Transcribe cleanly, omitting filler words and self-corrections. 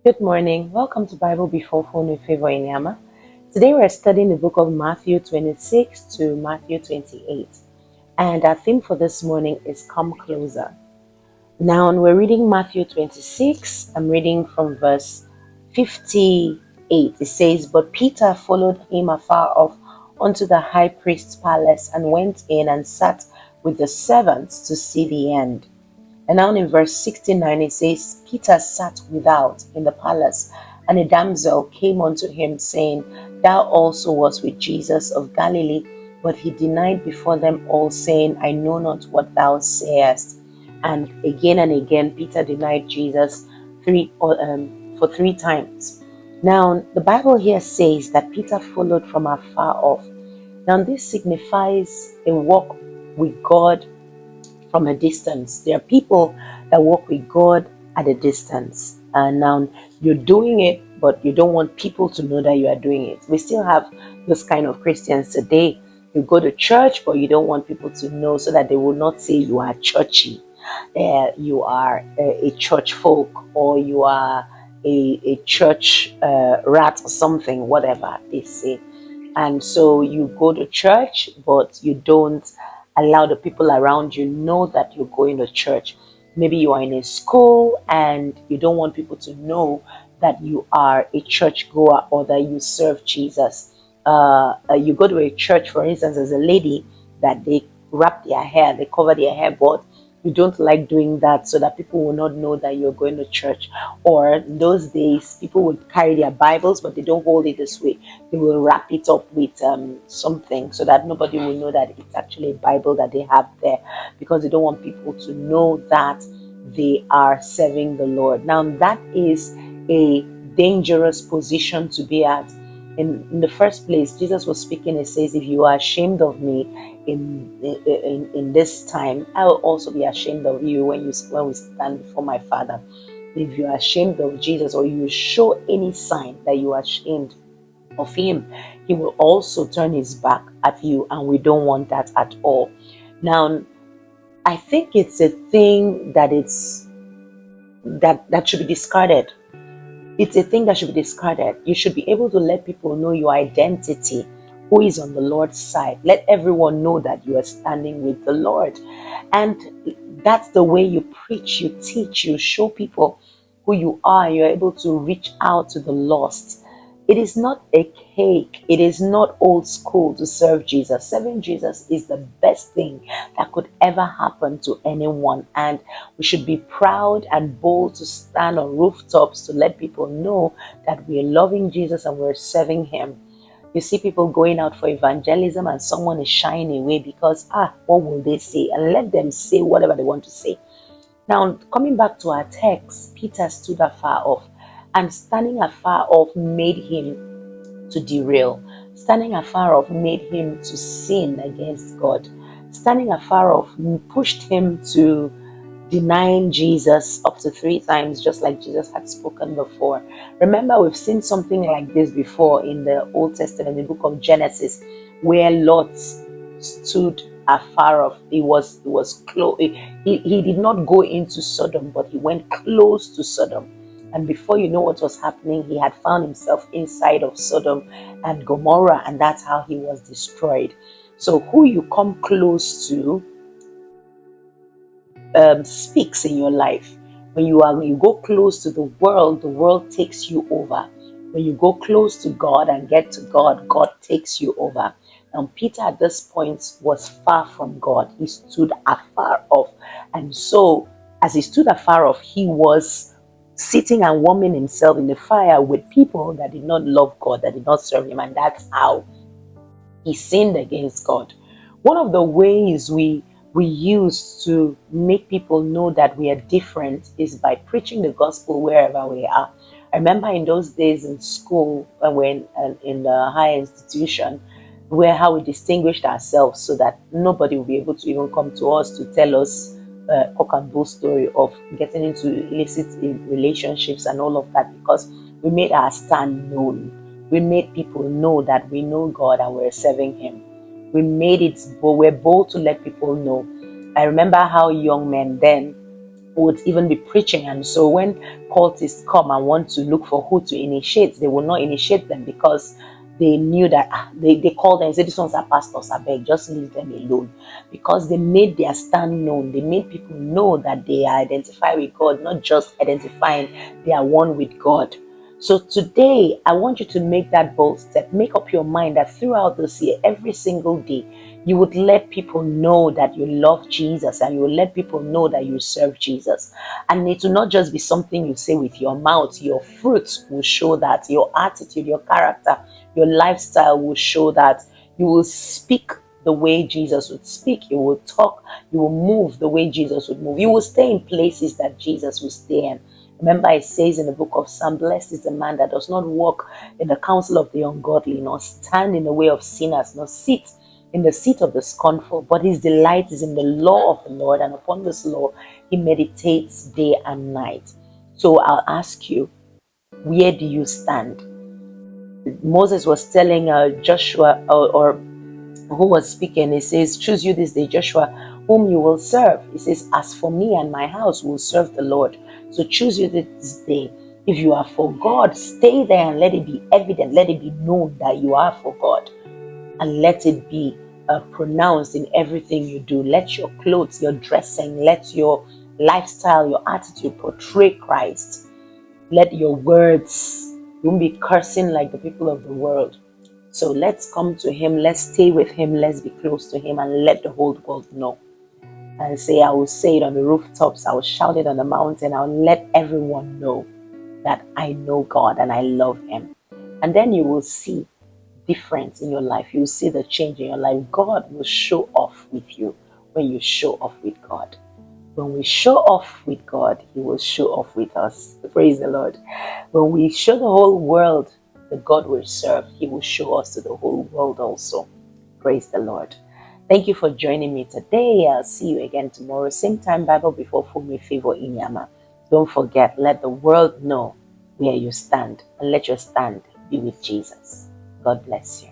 Good morning. Welcome to Bible Before Phone with Favour Iniama. Today we're studying the book of Matthew 26 to Matthew 28. And our theme for this morning is Come Closer. Now we're reading Matthew 26. I'm reading from verse 58. It says, "But Peter followed him afar off unto the high priest's palace and went in and sat with the servants to see the end." And now in verse 69 it says, "Peter sat without in the palace, and a damsel came unto him, saying, Thou also wast with Jesus of Galilee. But he denied before them all, saying, I know not what thou sayest." And again, Peter denied Jesus for 3 times. Now, the Bible here says that Peter followed from afar off. Now, this signifies a walk with God from a distance. There are people that walk with God at a distance. And now you're doing it, but you don't want people to know that you are doing it. We still have those kind of Christians today. You go to church, but you don't want people to know so that they will not say you are churchy. You are a church folk, or you are a church rat or something, whatever they say. And so you go to church, but you don't allow the people around you know that you're going to church. Maybe you are in a school and you don't want people to know that you are a church goer or that you serve Jesus. You go to a church, for instance, as a lady, that they wrap their hair, they cover their hair, but you don't like doing that so that people will not know that you're going to church. Or in those days, people would carry their Bibles, but they don't hold it this way. They will wrap it up with something so that nobody will know that it's actually a Bible that they have there, because they don't want people to know that they are serving the Lord. Now, that is a dangerous position to be at. In the first place, Jesus was speaking. It says, "If you are ashamed of me in this time, I will also be ashamed of you when we stand before my Father." If you are ashamed of Jesus, or you show any sign that you are ashamed of him, he will also turn his back at you, and we don't want that at all. Now, I think it's a thing that should be discarded. It's a thing that should be discarded. You should be able to let people know your identity, who is on the Lord's side. Let everyone know that you are standing with the Lord. And that's the way you preach, you teach, you show people who you are. You're able to reach out to the lost. It is not a cake. It is not old school to serve Jesus. Serving Jesus is the best thing that could ever happen to anyone. And we should be proud and bold to stand on rooftops to let people know that we're loving Jesus and we're serving him. You see people going out for evangelism and someone is shying away because, what will they say? And let them say whatever they want to say. Now, coming back to our text, Peter stood afar off, and standing afar off made him to derail. Standing afar off made him to sin against God. Standing afar off pushed him to denying Jesus up to 3 times, just like Jesus had spoken before. Remember, we've seen something like this before in the Old Testament, in the book of Genesis, where Lot stood afar off. He was close. He did not go into Sodom, but he went close to Sodom. And before you know what was happening, he had found himself inside of Sodom and Gomorrah, and that's how he was destroyed. So who you come close to speaks in your life. When you go close to the world takes you over. When you go close to God and get to God, God takes you over. And Peter at this point was far from God. He stood afar off. And so as he stood afar off, he was sitting and warming himself in the fire with people that did not love God, that did not serve him. And that's how he sinned against God. One of the ways we use to make people know that we are different is by preaching the gospel wherever we are. I remember in those days in school, when we're in the higher institution, where how we distinguished ourselves so that nobody will be able to even come to us to tell us cock and bull story of getting into illicit relationships and all of that, because we made our stand known. We made people know that we know God and we're serving him. We made it, but we're bold to let people know. I remember how young men then would even be preaching. And so when cultists come and want to look for who to initiate, they will not initiate them because they knew that they called them and said, these ones are pastors, I beg, just leave them alone. Because they made their stand known. They made people know that they are identified with God, not just identifying they are one with God. So today, I want you to make that bold step. Make up your mind that throughout this year, every single day, you would let people know that you love Jesus, and you will let people know that you serve Jesus. And it will not just be something you say with your mouth. Your fruits will show that. Your attitude, your character, your lifestyle will show that. You will speak the way Jesus would speak. You will talk. You will move the way Jesus would move. You will stay in places that Jesus will stay in. Remember, it says in the book of Psalm, blessed is the man that does not walk in the counsel of the ungodly, nor stand in the way of sinners, nor sit in the seat of the scornful, but his delight is in the law of the Lord, and upon this law he meditates day and night. So I'll ask you, where do you stand? Moses was telling Joshua, or who was speaking, he says, choose you this day, Joshua, whom you will serve. He says, as for me and my house, will serve the Lord. So choose you this day. If you are for God, stay there and let it be evident, let it be known that you are for God. And let it be pronounced in everything you do. Let your clothes, your dressing, let your lifestyle, your attitude portray Christ. Let your words, you won't be cursing like the people of the world. So let's come to him, let's stay with him, let's be close to him, and let the whole world know. And say, I will say it on the rooftops, I will shout it on the mountain, I will let everyone know that I know God and I love him. And then you will see difference in your life. You will see the change in your life. God will show off with you when you show off with God. When we show off with God, he will show off with us. Praise the Lord. When we show the whole world the God we serve, he will show us to the whole world also. Praise the Lord. Thank you for joining me today. I'll see you again tomorrow. Same time, Bible before full with Favour Iniama. Don't forget, let the world know where you stand, and let your stand be with Jesus. God bless you.